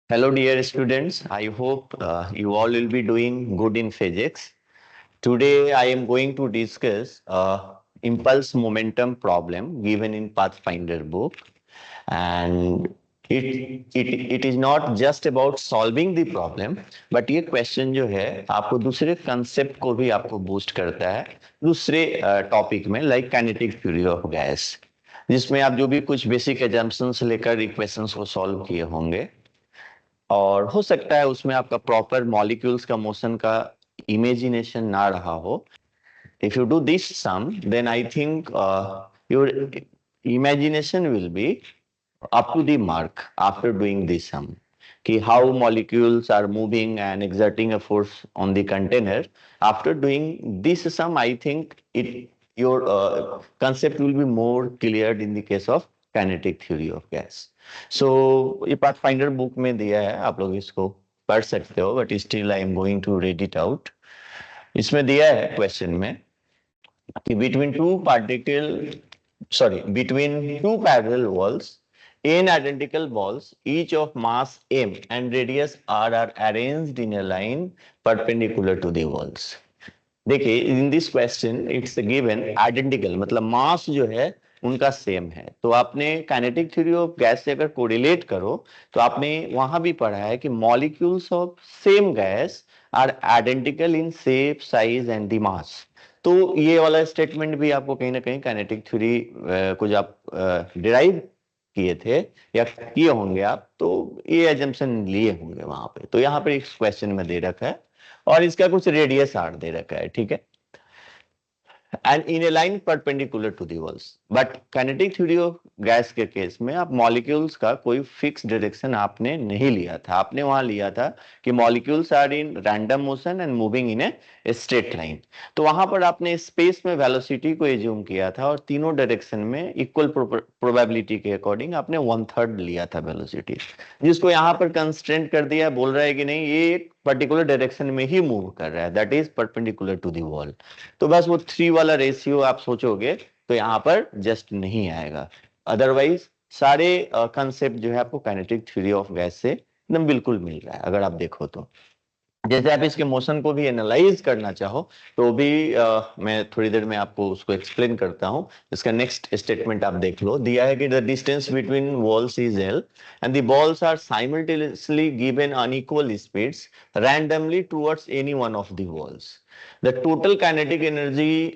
Hello, dear students. I hope you all will be doing good in physics. Today, I am going to discuss impulse momentum problem given in Pathfinder book, and it is not just about solving the problem, but ये question जो है आपको दूसरे concept को भी आपको boost करता है दूसरे topic में like kinetic theory of gas, जिसमें आप जो भी कुछ basic assumptions लेकर equations को solve किए होंगे और हो सकता है उसमें आपका प्रॉपर मॉलिक्यूल्स का मोशन का इमेजिनेशन ना रहा हो. If you do this sum then I think your imagination will be up to the mark after doing this sum, कि how molecules are moving and exerting a force on the container. After doing this sum, I think your concept will be more cleared in the case of kinetic theory of gas. So ये Pathfinder book में दिया है, आप लोग इसको पढ़ सकते हो, but still I am going to read it out. इसमें दिया है क्वेश्चन में कि between two parallel walls, in identical balls, each of mass m and radius r are arranged in a line perpendicular to the walls. देखिए, in this question it's given identical, मतलब मास जो है उनका सेम है. तो आपने काइनेटिक थ्योरी ऑफ गैस से अगर कोरिलेट करो तो आपने वहां भी पढ़ा है कि molecules of same gas are identical in shape, size and the mass. तो ये वाला स्टेटमेंट भी आपको कहीं ना कहीं काइनेटिक थ्योरी को जब आप डिराइव किए थे या किए होंगे आप, तो ये एजम्पशन लिए होंगे वहां पे. तो यहाँ पे इस क्वेश्चन में दे रखा है और इसका कुछ रेडियस आर दे रखा है, ठीक है, and in a line perpendicular to the walls. But kinetic theory of gas के केस में आप मॉलिक्यूल्स का कोई फिक्स डायरेक्शन आपने नहीं लिया था. आपने वहां लिया था कि molecules are in random motion and moving in a straight line. तो वहां पर आपने स्पेस में वेलोसिटी को एज्यूम किया था और तीनों डायरेक्शन में इक्वल प्रोबेबिलिटी के अकॉर्डिंग आपने 1/3 लिया था वेलोसिटी, जिसको यहाँ पर कंस्ट्रेंट कर दिया. बोल रहा है कि नहीं, ये एक पर्टिकुलर डायरेक्शन में ही मूव कर रहा है, that is perpendicular to the wall. तो बस वो 3 वाला रेशियो आप सोचोगे तो यहाँ पर जस्ट नहीं आएगा. अदरवाइज सारे कंसेप्ट जो है आपको काइनेटिक थ्योरी ऑफ गैस से एकदम बिल्कुल मिल रहा है. अगर आप देखो तो जैसे आप इसके मोशन को भी एनालाइज करना चाहो तो भी मैं थोड़ी देर में आपको उसको एक्सप्लेन करता हूं. इसका नेक्स्ट स्टेटमेंट आप देख लो. दिया है कि the distance between walls is L and the balls are simultaneously given unequal speeds randomly towards any one of the walls. The total kinetic energy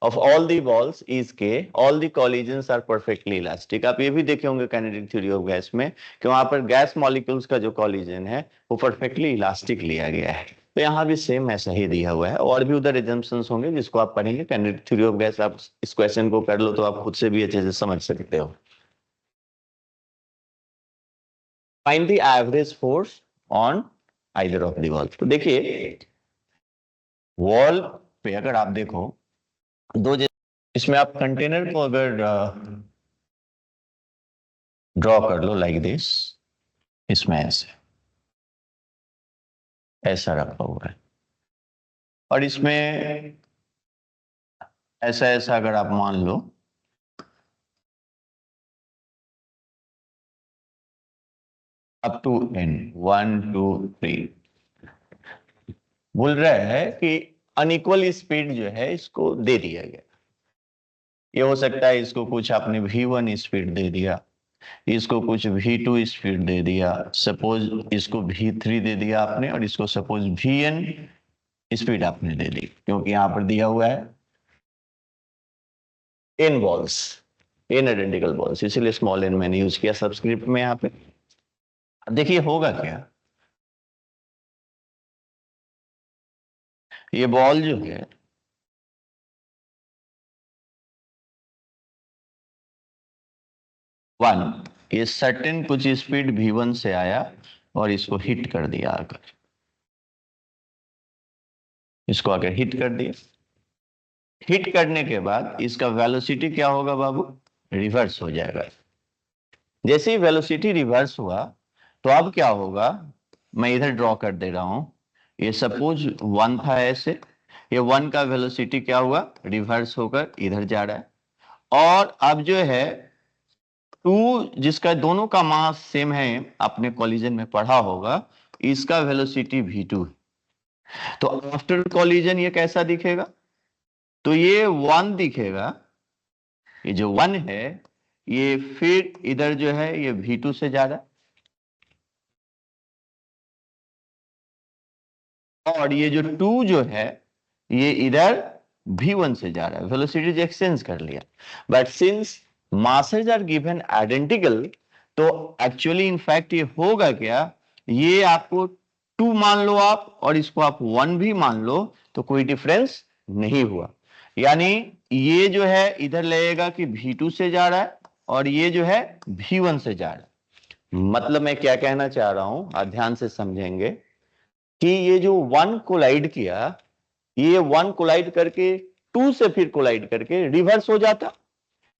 of all the balls is K. All the collisions are perfectly elastic. आप ये भी देखे होंगे kinetic theory of gas में कि वहां पर gas molecules का जो collision है वो perfectly elastic लिया गया है. तो यहाँ भी सेम ऐसा ही दिया हुआ है. और भी उधर assumptions होंगे जिसको आप पढ़ेंगे. kinetic theory of gas आप इस क्वेश्चन को कर लो तो आप खुद से भी अच्छे से समझ सकते हो. Find the average force on either of the walls. तो देखिए वॉल पे अगर आप देखो दो, इसमें आप कंटेनर को अगर ड्रॉ कर लो लाइक दिस, इसमें ऐसा रखा हुआ है और इसमें ऐसा ऐसा अगर आप मान लो अप टू n 1 2 3, बोल रहा है कि अनइक्वल स्पीड जो है इसको दे दिया गया. ये हो सकता है इसको कुछ आपने v1 स्पीड दे दिया, इसको कुछ v2 स्पीड दे दिया, सपोज इसको v3 दे दिया आपने, और इसको सपोज vn स्पीड आपने दे दी, क्योंकि यहां पर दिया हुआ है n balls, n identical balls, इसीलिए स्मॉल n मैंने यूज किया सबस्क्रिप्ट में. यहाँ पे देखिए होगा क्या, ये बॉल जो है वन, ये सर्टेन कुछ स्पीड v1 से आया और इसको हिट कर दिया आकर, इसको आकर हिट कर दिया. हिट करने के बाद इसका वेलोसिटी क्या होगा बाबू, रिवर्स हो जाएगा. जैसे ही वेलोसिटी रिवर्स हुआ तो अब क्या होगा, मैं इधर ड्रॉ कर दे रहा हूं. ये सपोज 1 था ऐसे, ये 1 का वेलोसिटी क्या हुआ, रिवर्स होकर इधर जा रहा है. और अब जो है जिसका दोनों का मास सेम है, आपने कॉलिजन में पढ़ा होगा, इसका वेलोसिटी v2 है। तो आफ्टर कॉलिजन ये कैसा दिखेगा? तो ये 1 दिखेगा। ये जो 1 है ये फिर इधर जो है ये v2 से जा रहा है, और ये जो 2 जो है ये इधर v1 से जा रहा है। वेलोसिटीज एक्सचेंज कर लिया। But since masses are given identical, तो एक्चुअली इनफैक्ट ये होगा क्या, ये आपको 2 मान लो आप, और इसको आप 1 भी मान लो, तो कोई डिफरेंस नहीं हुआ। यानी ये जो है इधर लगेगा कि v2 से जा रहा है, और ये जो है v1 से जा रहा है। मतलब मैं क्या कहना चाह रहा हूं, आप ध्यान से समझेंगे कि ये जो 1 कोलाइड किया, ये 1 कोलाइड करके 2 से फिर कोलाइड करके रिवर्स हो जाता।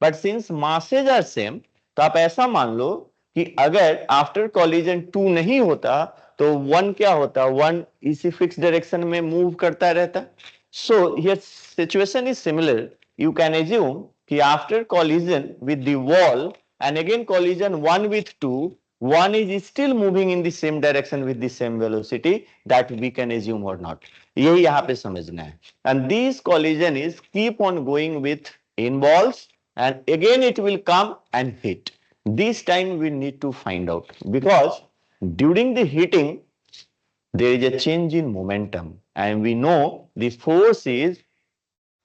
But since masses are same, तो आप ऐसा मान लो कि अगर आफ्टर कॉलिजन 2 नहीं होता तो 1 क्या होता, 1 इसी फिक्स डायरेक्शन में मूव करता रहता। So here situation is similar. You can assume कि after collision with the wall and again collision 1 with 2, 1 is still moving in the same direction with the same velocity, that we can assume or not. यही यहाँ पे समझना है। And these collision is keep on going with in balls, and again it will come and hit. This time we need to find out, because during the hitting there is a change in momentum, and we know the force is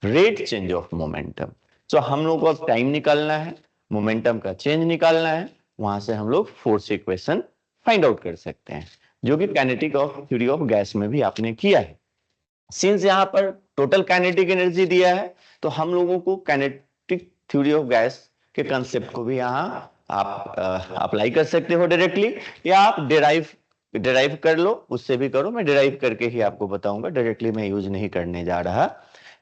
rate change of momentum. So हम लोग को अब time निकालना है, momentum का change निकालना है, वहां से हम लोग फोर्स इक्वेशन फाइंड आउट कर सकते हैं, जो कि kinetic of theory of gas में भी आपने किया है। सिंस यहाँ पर टोटल काइनेटिक एनर्जी दिया है, तो हम लोगों को काइनेटिक थ्योरी ऑफ गैस के कंसेप्ट को भी यहाँ आप अप्लाई कर सकते हो डायरेक्टली, या आप डिराइव कर लो, उससे भी करो। मैं डिराइव करके ही आपको बताऊंगा, डायरेक्टली मैं यूज नहीं करने जा रहा।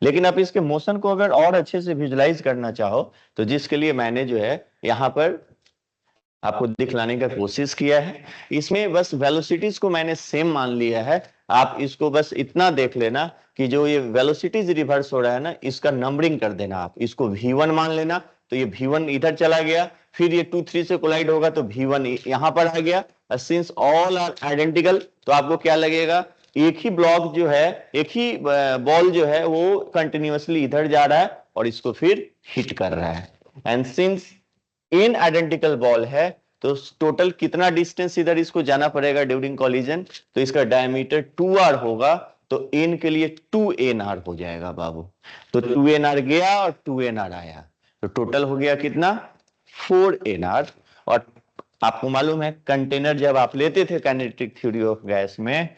लेकिन आप इसके मोशन को अगर और अच्छे से विजुलाइज करना चाहो, तो जिसके लिए मैंने जो है यहाँ पर आपको दिखलाने का कोशिश किया है, इसमें बस वेलोसिटीज को मैंने सेम मान लिया है। आप इसको बस इतना देख लेना कि जो ये वेलोसिटीज रिवर्स हो रहा है ना, इसका नंबरिंग कर देना। आप इसको v1 मान लेना, तो ये v1 इधर चला गया, फिर ये 2 3 से कोलाइड होगा तो v1 यहां पर आ गया। सिंस ऑल आर आइडेंटिकल, तो आपको क्या लगेगा, एक ही ब्लॉक जो है, एक ही बॉल जो है वो कंटिन्यूअसली इधर जा रहा है और इसको फिर हिट कर रहा है। And since in identical ball है, तो टोटल कितना डिस्टेंस इधर इसको जाना पड़ेगा ड्यूरिंग कॉलिजन, तो इसका डायमीटर 2r होगा, तो n के लिए 2nr हो जाएगा बाबू। तो 2nr गया और 2nr आया, तो टोटल हो गया कितना, 4nr। और आपको मालूम है कंटेनर जब आप लेते थे काइनेटिक थ्योरी ऑफ गैस में,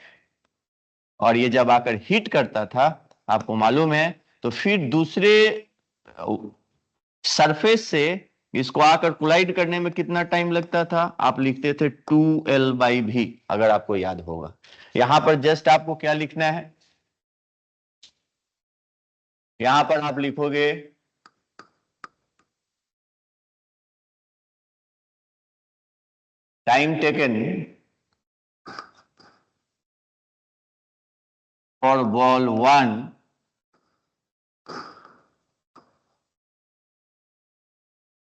और ये जब आकर हिट करता था, आपको मालूम है, तो फिर दूसरे सरफेस से इसको आकर कोलाइड करने में कितना टाइम लगता था, आप लिखते थे 2l/v, अगर आपको याद होगा। यहां पर जस्ट आपको क्या लिखना है, यहां पर आप लिखोगे time taken for ball 1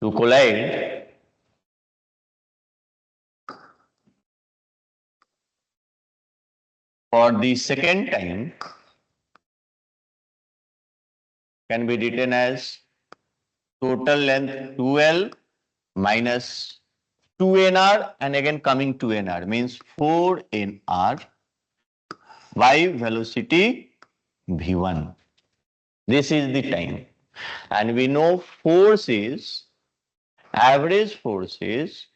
to collide for the second time can be written as total length 2l minus 2nr, and again coming 2nr means 4nr by velocity v1. This is the time, and we know force is, average force is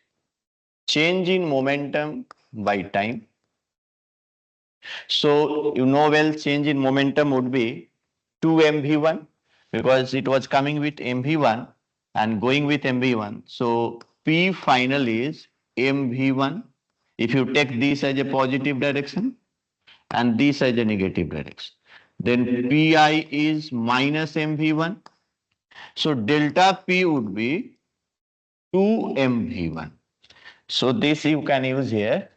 change in momentum by time. So you know well, change in momentum would be 2mv1, because it was coming with mv1 and going with mv1. So p final is mv1 if you take this as a positive direction and this as a negative direction. Then pi is minus mv1. So delta p would be 2mv1. So this you can use here,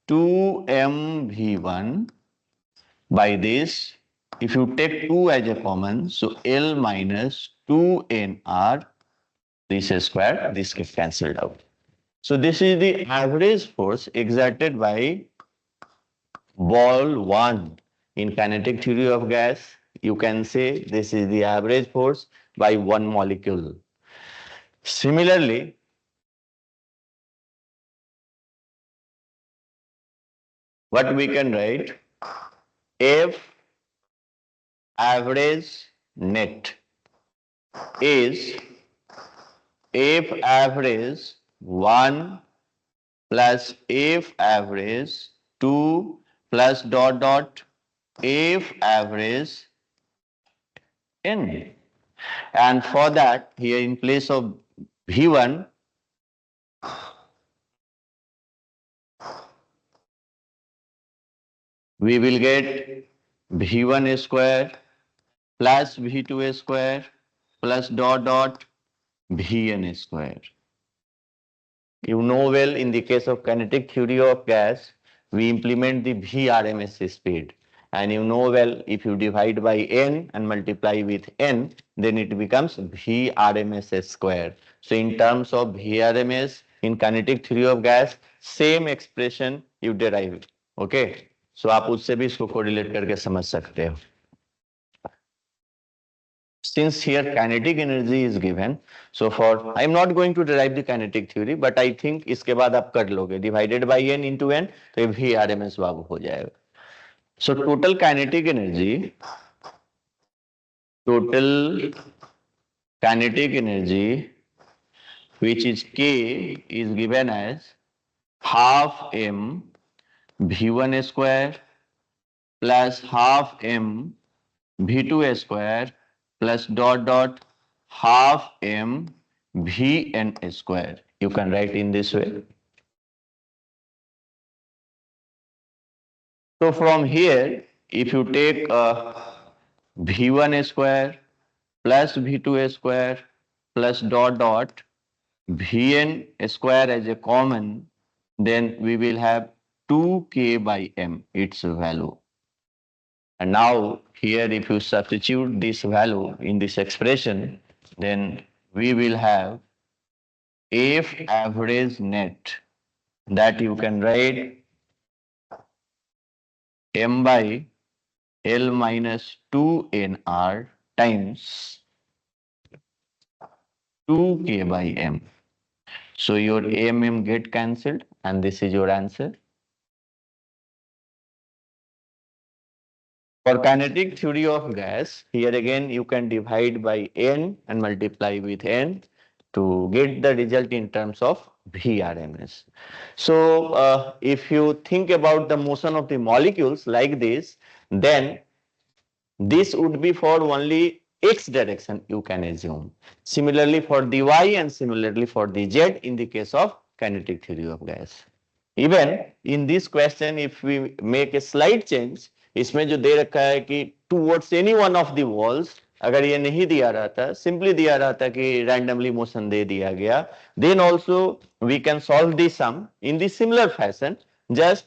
2mv1 by this. If you take 2 as a common, so L minus 2nr this square, this gets cancelled out. So this is the average force exerted by ball 1 in kinetic theory of gas. You can say this is the average force by one molecule. Similarly, what we can write, F average net is F average 1 plus F average 2 plus dot dot F average n. And for that, here in place of V1, we will get V1 square plus V2 square plus dot dot Vn square. You know well, in the case of kinetic theory of gas, we implement the Vrms speed. And you know well, if you divide by n and multiply with n, then it becomes Vrms square. So in terms of Vrms, in kinetic theory of gas, same expression you derive. Okay? So आप उससे भी इसको correlate करके समझ सकते हो. Since here kinetic energy is given, so for I am not going to derive the kinetic theory, but I think इसके बाद आप कर लोगे divided by n into n, तो ये भी RMS लागू हो जाएगा. So total kinetic energy which is K is given as half m V1 square plus half m V2 square plus dot dot half m Vn square. You can write in this way. So from here, if you take V1 square plus V2 square plus dot dot Vn square as a common, then we will have 2k by m, its value. And now here if you substitute this value in this expression, then we will have F average net, that you can write m by L minus 2nr times 2k by m. So your m get cancelled and this is your answer. For kinetic theory of gas, here again you can divide by n and multiply with n to get the result in terms of Vrms. So if you think about the motion of the molecules like this, then this would be for only x direction, you can assume. Similarly for the y and similarly for the z in the case of kinetic theory of gas. Even in this question, if we make a slight change, इसमें जो दे रखा है कि towards any one of the walls, अगर ये नहीं दिया रहता, simply दिया रहता कि randomly motion दे दिया गया, then also we can solve the sum in the similar fashion. Just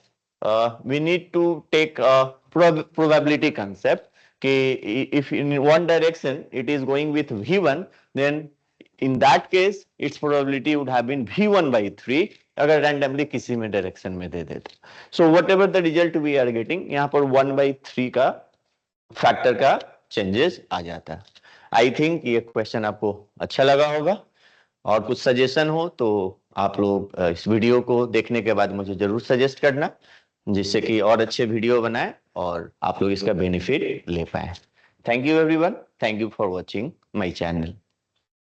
we need to take a probability concept. If in one direction it is going with V1, then in that case its probability would have been V1 by 3 अगर randomly किसी में direction में दे देते. So whatever the result we are getting, यहाँ पर 1/3 का factor का changes आ जाता है. I think ये question आपको अच्छा लगा होगा, और कुछ सजेशन हो तो आप लोग इस वीडियो को देखने के बाद मुझे जरूर सजेस्ट करना, जिससे कि और अच्छे वीडियो बनाए और आप लोग इसका बेनिफिट ले पाए. Thank you everyone, thank you for watching my channel.